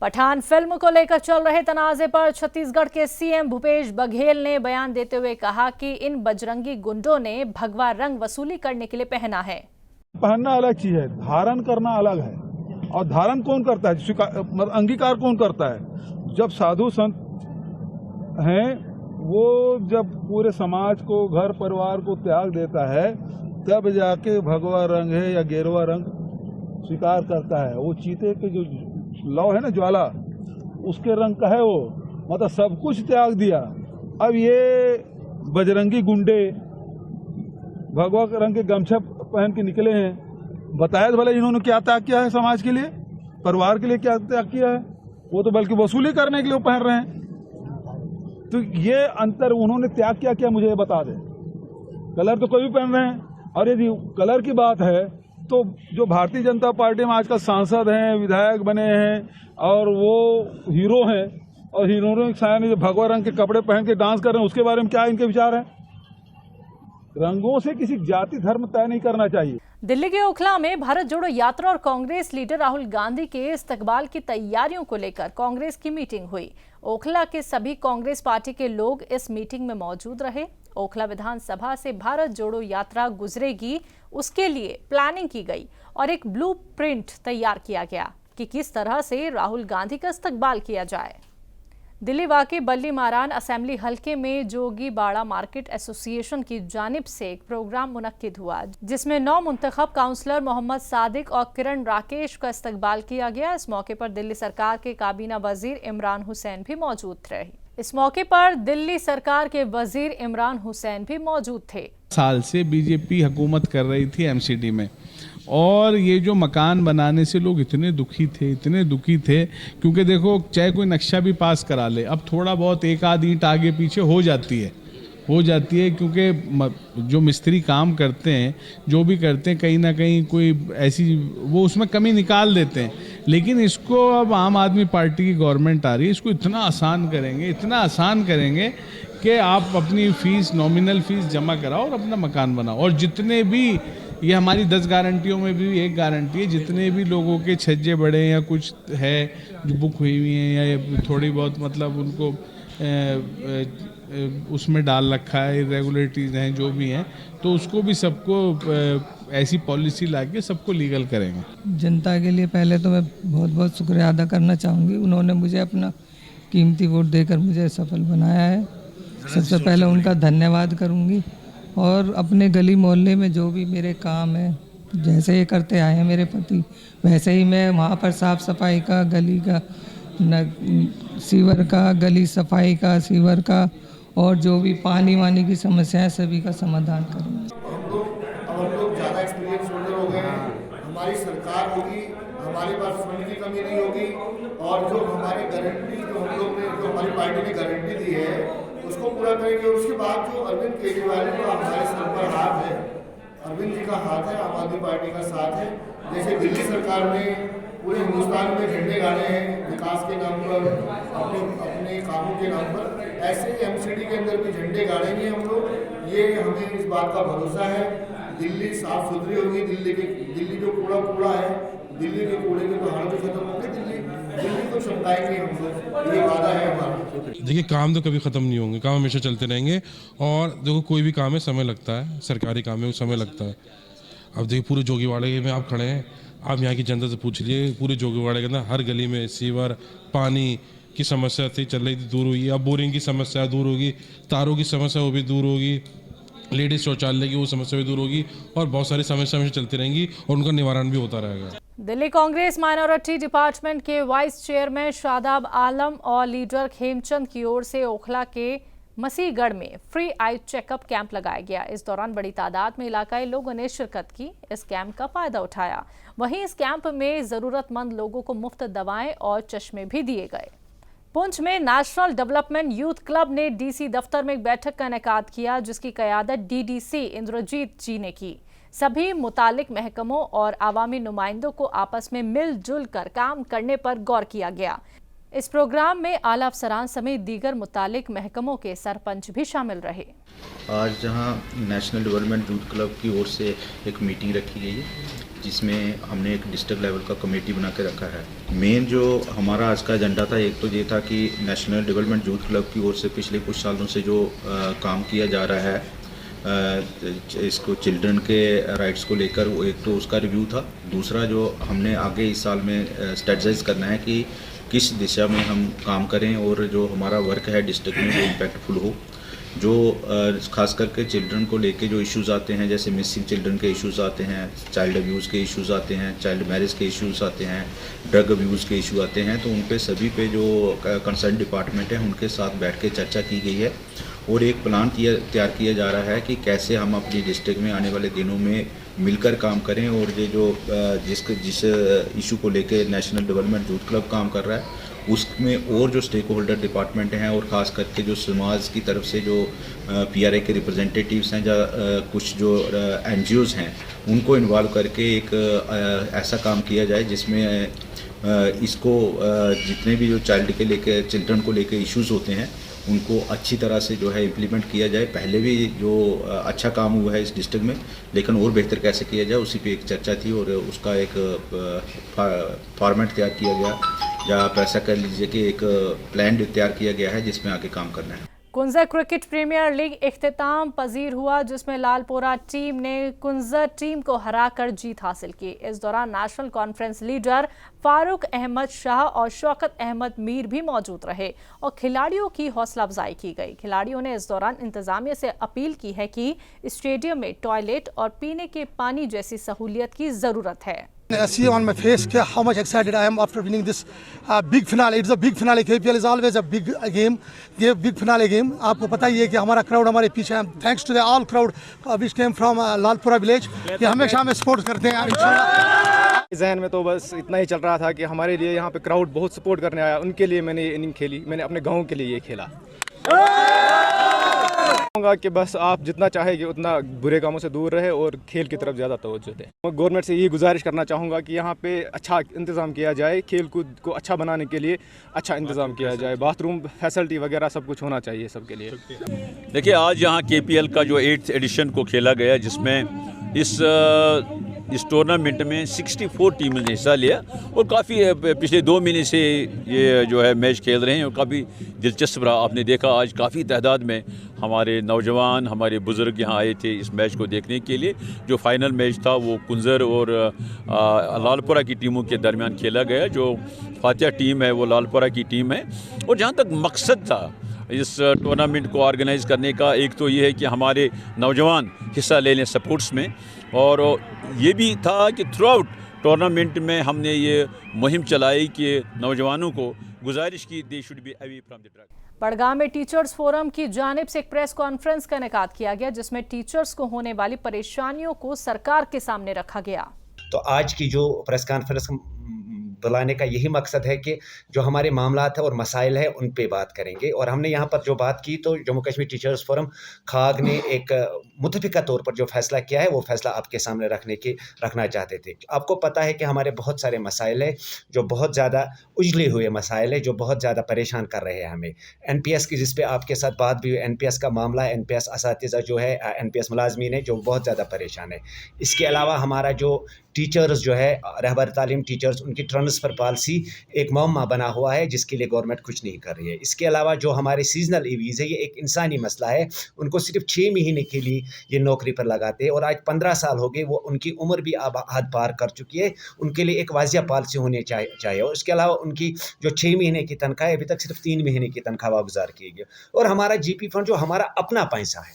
Pathan film को लेकर चल रहे तनाजे पर छत्तीसगढ़ के सीएम भूपेश बघेल ने बयान देते हुए कहा कि इन बजरंगी गुंडों ने भगवा रंग वसूली करने के लिए पहना है। पहनना अलग चीज है, धारण करना अलग है। और धारण कौन करता है, अंगीकार कौन करता है? जब साधु संत हैं वो जब पूरे समाज को, घर परिवार को त्याग देता है, तब जाके भगवा रंग है या गेरुआ रंग स्वीकार करता है। वो चीते के जो लौ है ना, ज्वाला, उसके रंग का है वो, मतलब सब कुछ त्याग दिया। अब ये बजरंगी गुंडे भगवा रंग के गमछा पहन के निकले हैं। बताया तो भले इन्होंने क्या त्याग किया है समाज के लिए, परिवार के लिए क्या त्याग किया है। वो तो बल्कि वसूली करने के लिए पहन रहे हैं। तो ये अंतर उन्होंने त्याग क्या मुझे बता दे। कलर तो कोई भी पहन रहे हैं। और यदि कलर की बात है तो जो भारतीय जनता पार्टी में आजकल सांसद हैं, विधायक बने हैं और वो हीरो हैं, और हीरोइनों के सामने जो भगवा रंग के कपड़े पहन के डांस कर रहे हैं, उसके बारे में क्या इनके विचार हैं? रंगों से किसी जाति धर्म तय नहीं करना चाहिए। दिल्ली के ओखला में भारत जोड़ो यात्रा और कांग्रेस लीडर राहुल गांधी के इस्तकबाल की तैयारियों को लेकर कांग्रेस की मीटिंग हुई। ओखला के सभी कांग्रेस पार्टी के लोग इस मीटिंग में मौजूद रहे। ओखला विधानसभा से भारत जोड़ो यात्रा गुजरेगी, उसके लिए प्लानिंग की गई और एक ब्लूप्रिंट तैयार किया गया कि किस तरह से राहुल गांधी का इस्तकबाल किया जाए। दिल्ली वाकई बल्ली मारान असेंबली हलके में जोगी बाड़ा मार्केट एसोसिएशन की जानिब से एक प्रोग्राम मुनक्किद हुआ, जिसमें 9 मुंतखब काउंसलर मोहम्मद सादिक और किरण राकेश का इस्तकबाल किया गया। इस मौके पर दिल्ली सरकार के काबीना वजीर इमरान हुसैन भी मौजूद थे। साल से बीजेपी हुकूमत कर रही थी एमसीडी में, और ये जो मकान बनाने से लोग इतने दुखी थे क्योंकि देखो, चाहे कोई नक्शा भी पास करा ले, अब थोड़ा बहुत एक आध ईंट आगे पीछे हो जाती है क्योंकि जो मिस्त्री काम करते हैं, जो भी करते हैं, कहीं ना कहीं कोई ऐसी वो उसमें कमी निकाल देते हैं। लेकिन इसको अब आम आदमी पार्टी की गवर्नमेंट आ रही है, इसको इतना आसान करेंगे कि आप अपनी फीस, नॉमिनल फीस जमा कराओ और अपना मकान बनाओ। और जितने भी, ये हमारी 10 गारंटियों में भी एक गारंटी है, जितने भी लोगों के छज्जे बड़े या कुछ है जो बुक हुई हुई हैं या थोड़ी बहुत मतलब उनको उसमें डाल रखा है, इरेगुलरिटीज़ हैं जो भी हैं, तो उसको भी सबको ऐसी पॉलिसी लाके सबको लीगल करेंगे। जनता के लिए पहले तो मैं बहुत बहुत शुक्रिया अदा करना चाहूँगी। उन्होंने मुझे अपना कीमती वोट देकर मुझे सफल बनाया है। सबसे पहले उनका धन्यवाद करूँगी। और अपने गली मोहल्ले में जो भी मेरे काम है, जैसे ये करते आए हैं मेरे पति, वैसे ही मैं वहाँ पर साफ़ सफाई का, गली का, सीवर का, गली सफाई का, सीवर का, और जो भी पानी वानी की समस्या है सभी का समाधान करेंगे। हम लोग ज़्यादा एक्सपीरियंस होल्डर हो गए हैं, हमारी सरकार होगी, हमारे पास फंड की कमी नहीं होगी, और जो हमारी गारंटी जो हमारी पार्टी ने गारंटी दी है उसको पूरा करेंगे। और उसके बाद जो अरविंद केजरीवाल का हमारे सर पर हाथ है, अरविंद जी का हाथ है, आम आदमी पार्टी का साथ है। जैसे दिल्ली सरकार ने पूरे हिंदुस्तान में झंडे गाड़े हैं विकास के नाम पर, अपने कामों के नाम पर, ऐसे ही एमसीडी के अंदर भी झंडे गाड़ेंगे हम लोग। ये हमें इस बात का भरोसा है। दिल्ली साफ सुथरी होगी। दिल्ली जो कूड़ा है, दिल्ली के कूड़े के पहाड़ भी खत्म होंगे। दिल्ली को चमकाएंगे हम लोग, ये वादा है हमारा। देखिए, काम तो कभी ख़त्म नहीं होंगे, काम हमेशा चलते रहेंगे। और देखो, कोई भी काम है समय लगता है, सरकारी काम है समय लगता है। अब देखिए, पूरे जोगीवाड़े में आप खड़े हैं, आप यहाँ की जनता से पूछ लीजिए, पूरे जोगीवाड़े के अंदर हर गली में सीवर, पानी की समस्या थी, चल रही थी, दूर हुई। अब बोरिंग की समस्या दूर होगी, तारों की समस्या वो भी दूर होगी, लेडीज शौचालय की वो समस्या भी दूर होगी, और बहुत सारी समस्या हमेशा चलती रहेंगी और उनका निवारण भी होता रहेगा। दिल्ली कांग्रेस माइनॉरिटी डिपार्टमेंट के वाइस चेयरमैन शादाब आलम और लीडर खेमचंद की ओर से ओखला के मसीहगढ़ में फ्री आई चेकअप कैंप लगाया गया। इस दौरान बड़ी तादाद में इलाकाई लोगों ने शिरकत की, इस कैंप का फायदा उठाया। वहीं इस कैंप में जरूरतमंद लोगों को मुफ्त दवाएं और चश्मे भी दिए गए। पुंछ में नेशनल डेवलपमेंट यूथ क्लब ने डीसी दफ्तर में एक बैठक का इनेकाद किया, जिसकी क़यादत डीडीसी इंद्रजीत जी ने की। सभी मुतालिक महकमों और आवामी नुमाइंदों को आपस में मिलजुल कर काम करने पर गौर किया गया। इस प्रोग्राम में आला अफसरान समेत दीगर मुतालिक महकमों के सरपंच भी शामिल रहे। आज जहां नेशनल डेवलपमेंट यूथ क्लब की ओर से एक मीटिंग रखी गई है, जिसमें हमने एक डिस्ट्रिक्ट लेवल का कमेटी बना के रखा है। मेन जो हमारा आज का एजेंडा था, एक तो ये था कि नेशनल डेवलपमेंट यूथ क्लब की ओर से पिछले कुछ सालों से जो काम किया जा रहा है इसको चिल्ड्रन के राइट्स को लेकर, वो एक तो उसका रिव्यू था। दूसरा जो हमने आगे इस साल में स्ट्रेटजाइज करना है कि किस दिशा में हम काम करें और जो हमारा वर्क है डिस्ट्रिक्ट में वो इम्पैक्टफुल हो। जो खास करके चिल्ड्रन को लेके जो इश्यूज़ आते हैं, जैसे मिसिंग चिल्ड्रन के इश्यूज़ आते हैं, चाइल्ड अब्यूज़ के इश्यूज़ आते हैं, चाइल्ड मैरिज के इश्यूज़ आते हैं, ड्रग अब्यूज़ के इशू आते हैं, तो उन पे सभी पे जो कंसर्न डिपार्टमेंट है उनके साथ बैठ के चर्चा की गई है और एक प्लान तैयार किया जा रहा है कि कैसे हम अपनी डिस्ट्रिक्ट में आने वाले दिनों में मिलकर काम करें। और ये जो जिस इशू को लेके नेशनल डेवलपमेंट यूथ क्लब काम कर रहा है उसमें और जो स्टेक होल्डर डिपार्टमेंट हैं और ख़ास करके जो समाज की तरफ से जो PRA के रिप्रेजेंटेटिव्स हैं या कुछ जो NGOs हैं उनको इन्वॉल्व करके एक ऐसा काम किया जाए जिसमें इसको जितने भी जो चिल्ड्रन को लेके इश्यूज़ होते हैं उनको अच्छी तरह से जो है इम्प्लीमेंट किया जाए। पहले भी जो अच्छा काम हुआ है इस डिस्ट्रिक्ट में, लेकिन और बेहतर कैसे किया जाए उसी पे एक चर्चा थी और उसका एक फॉर्मेट तैयार किया गया, या आप ऐसा कर लीजिए कि एक प्लान तैयार किया गया है जिसमें आगे काम करना है। कुंजर क्रिकेट प्रीमियर लीग इख्तिताम पजीर हुआ, जिसमें लालपुरा टीम ने कुंजर टीम को हराकर जीत हासिल की। इस दौरान National Conference leader Farooq Ahmad Shah और शौकत अहमद मीर भी मौजूद रहे और खिलाड़ियों की हौसला अफजाई की गई। खिलाड़ियों ने इस दौरान इंतजामिया से अपील की है कि स्टेडियम में टॉयलेट और पीने के पानी जैसी सहूलियत की जरूरत है। I see on my face how much excited I am after winning this big finale. It's a big finale. KPL is always a big game. ये big finale game. आपको पता ही है कि हमारा crowd हमारे पीछे है. Thanks to the all crowd which came from Lalpura village. ये हमेशा हमें सपोर्ट करते हैं इंशाल्लाह। जहन में तो बस इतना ही चल रहा था कि हमारे लिए यहाँ पे क्राउड बहुत सपोर्ट करने आया, उनके लिए मैंने ये इनिंग खेली, मैंने अपने गाँव के लिए ये खेला। कहूँगा कि बस आप जितना चाहेंगे उतना बुरे कामों से दूर रहे और खेल की तरफ ज़्यादा तवज्जो दें। मैं गवर्नमेंट से यही गुजारिश करना चाहूँगा कि यहाँ पे अच्छा इंतज़ाम किया जाए, खेल कूद को अच्छा बनाने के लिए अच्छा इंतज़ाम किया जाए, बाथरूम फैसिलिटी वगैरह सब कुछ होना चाहिए सबके लिए। देखिए, आज यहाँ KPL का जो 8th एडिशन को खेला गया, जिसमें इस टूर्नामेंट में 64 टीमों ने हिस्सा लिया और काफ़ी पिछले 2 महीने से ये जो है मैच खेल रहे हैं और काफ़ी दिलचस्प रहा। आपने देखा आज काफ़ी तादाद में हमारे नौजवान, हमारे बुज़ुर्ग यहाँ आए थे इस मैच को देखने के लिए। जो फाइनल मैच था वो कुंजर और लालपुरा की टीमों के दरमियान खेला गया। जो फातिहा टीम है वो लालपुरा की टीम है। और जहाँ तक मकसद था इस टूर्नामेंट को ऑर्गेनाइज़ करने का, एक तो ये है कि हमारे नौजवान हिस्सा ले लें स्पोर्ट्स में, और ये भी था कि थ्रू आउट टूर्नामेंट में हमने ये मुहिम चलाई कि नौजवानों को गुजारिश की they should be away from the drug. Budgam में टीचर्स फोरम की जानिब से एक प्रेस कॉन्फ्रेंस का इनेकाद किया गया, जिसमें टीचर्स को होने वाली परेशानियों को सरकार के सामने रखा गया। तो आज की जो प्रेस कॉन्फ्रेंस बुलाने का यही मकसद है कि जो हमारे मामलात है और मसाइल है उन पे बात करेंगे। और हमने यहाँ पर जो बात की तो जम्मू कश्मीर टीचर्स फोरम खाग ने एक मुतफिका तौर पर जो फैसला किया है वो फैसला आपके सामने रखना चाहते थे। आपको पता है कि हमारे बहुत सारे मसाइल है जो बहुत ज़्यादा उजले हुए मसाइल है, जो बहुत ज़्यादा परेशान कर रहे हैं हमें। NPS की जिस पे आपके साथ बात भी हुई, NPS का मामला है, NPS असातिज़ा जो है, NPS मुलाजमीन है जो बहुत ज़्यादा परेशान है। इसके अलावा हमारा जो टीचर्स जो है, रहबर तालीम टीचर्स, उनकी ट्रांसफ़र पॉलिसी एक मुअम्मा बना हुआ है जिसके लिए गवर्नमेंट कुछ नहीं कर रही है। इसके अलावा जो हमारे सीजनल ईवीज़ है, ये एक इंसानी मसला है। उनको सिर्फ 6 महीने के लिए ये नौकरी पर लगाते हैं और आज 15 साल हो गए, वो उनकी उम्र भी अब हद पार कर चुकी है। उनके लिए एक वाज़िया पॉलिसी होनी चाहिए। और इसके अलावा उनकी जो 6 महीने की तनख्वाह है, अभी तक सिर्फ 3 महीने की तनख्वाह वागुजार की गई। और हमारा GP फंड जो हमारा अपना पैसा है,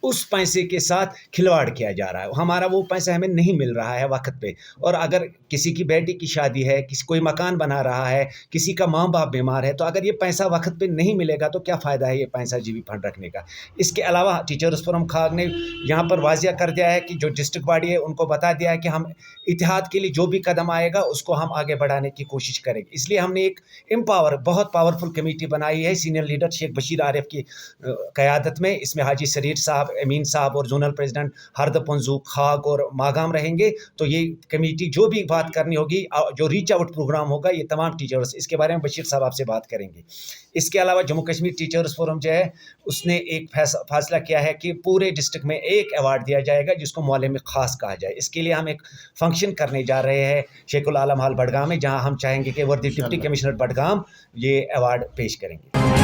उस पैसे के साथ खिलवाड़ किया जा रहा है। हमारा वो पैसा हमें नहीं मिल रहा है वक्त पे। और अगर किसी की बेटी की शादी है, कोई मकान बना रहा है, किसी का माँ बाप बीमार है, तो अगर ये पैसा वक्त पे नहीं मिलेगा तो क्या फ़ायदा है ये पैसा GP फंड रखने का। इसके अलावा टीचर्स फोरम खाग ने यहाँ पर वाजिया कर दिया है कि जो डिस्ट्रिक्ट बॉडी है उनको बता दिया है कि हम इतिहाद के लिए जो भी कदम आएगा उसको हम आगे बढ़ाने की कोशिश करेंगे। इसलिए हमने एक बहुत पावरफुल कमेटी बनाई है सीनियर लीडर शेख बशीर आरिफ की क़यादत में। इसमें हाजी सरीर साहब साहब, अमीन साहब और जोनल प्रेसिडेंट हरद पंजू, खाग और मागाम रहेंगे। तो ये कमेटी जो भी बात करनी होगी, जो रीच आउट प्रोग्राम होगा, ये तमाम टीचर्स, इसके बारे में बशीर साहब आपसे बात करेंगे। इसके अलावा जम्मू कश्मीर टीचर्स फोरम जो है उसने एक फैसला किया है कि पूरे डिस्ट्रिक्ट में एक अवार्ड दिया जाएगा जिसको मुअल्लिम खास कहा जाए। इसके लिए हम एक फंक्शन करने जा रहे हैं शेखुल आलम हॉल बडगाम में, जहां हम चाहेंगे कि वर्दी डिप्टी कमिश्नर बडगाम ये अवार्ड पेश करेंगे।